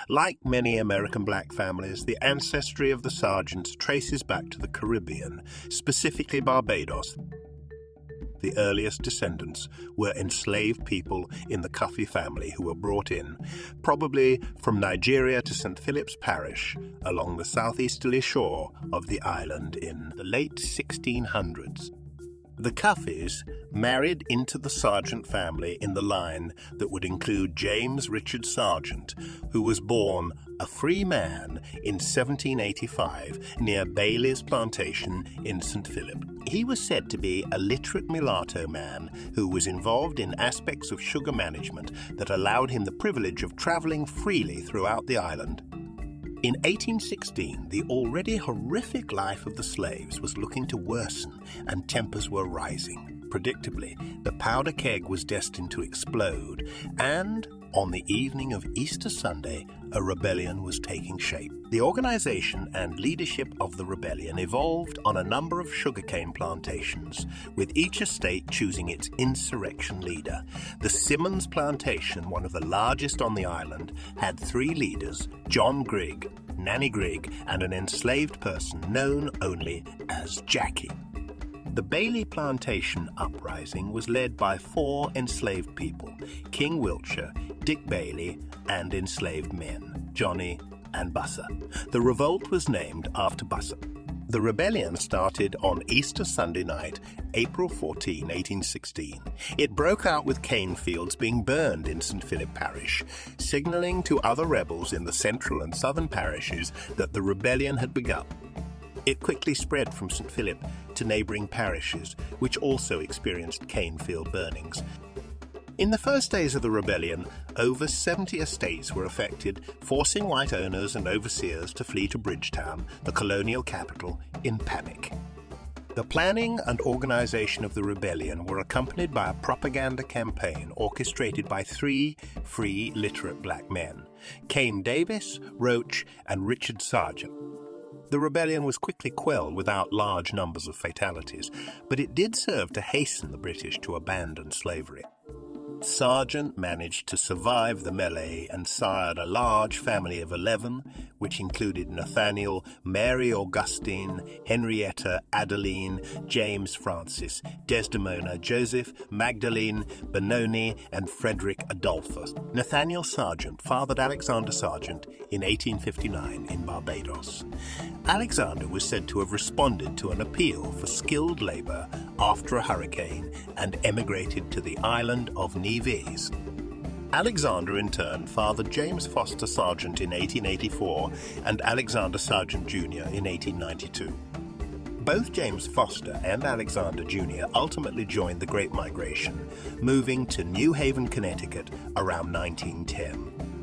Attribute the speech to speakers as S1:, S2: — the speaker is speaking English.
S1: Like many American black families, the ancestry of the Sarjeants traces back to the Caribbean, specifically Barbados. The earliest descendants were enslaved people in the Cuffey family who were brought in, probably from Nigeria to St. Philip's Parish, along the southeasterly shore of the island in the late 1600s. The Cuffeys married into the Sarjeant family in the line that would include James Richard Sarjeant, who was born a free man in 1785 near Bailey's plantation in St. Philip. He was said to be a literate mulatto man who was involved in aspects of sugar management that allowed him the privilege of traveling freely throughout the island. In 1816, the already horrific life of the slaves was looking to worsen and tempers were rising. Predictably, the powder keg was destined to explode, and on the evening of Easter Sunday, a rebellion was taking shape. The organization and leadership of the rebellion evolved on a number of sugarcane plantations, with each estate choosing its insurrection leader. The Simmons plantation, one of the largest on the island, had 3 leaders: John Grigg, Nanny Grigg, and an enslaved person known only as Jackie. The Bailey Plantation uprising was led by 4 enslaved people: King Wiltshire, Dick Bailey, and enslaved men, Johnny and Bussa. The revolt was named after Bussa. The rebellion started on Easter Sunday night, April 14, 1816. It broke out with cane fields being burned in St. Philip Parish, signaling to other rebels in the central and southern parishes that the rebellion had begun. It quickly spread from St. Philip to neighbouring parishes, which also experienced cane field burnings. In the first days of the rebellion, over 70 estates were affected, forcing white owners and overseers to flee to Bridgetown, the colonial capital, in panic. The planning and organization of the rebellion were accompanied by a propaganda campaign orchestrated by 3 free literate black men: Cain Davis, Roach, and Richard Sarjeant. The rebellion was quickly quelled without large numbers of fatalities, but it did serve to hasten the British to abandon slavery. Sarjeant managed to survive the melee and sired a large family of 11, which included Nathaniel, Mary Augustine, Henrietta, Adeline, James Francis, Desdemona, Joseph, Magdalene, Benoni, and Frederick Adolphus. Nathaniel Sarjeant fathered Alexander Sarjeant in 1859 in Barbados. Alexander was said to have responded to an appeal for skilled labor after a hurricane and emigrated to the island of Nevis. Alexander, in turn, fathered James Foster Sarjeant in 1884 and Alexander Sarjeant Jr. in 1892. Both James Foster and Alexander Jr. ultimately joined the Great Migration, moving to New Haven, Connecticut around 1910.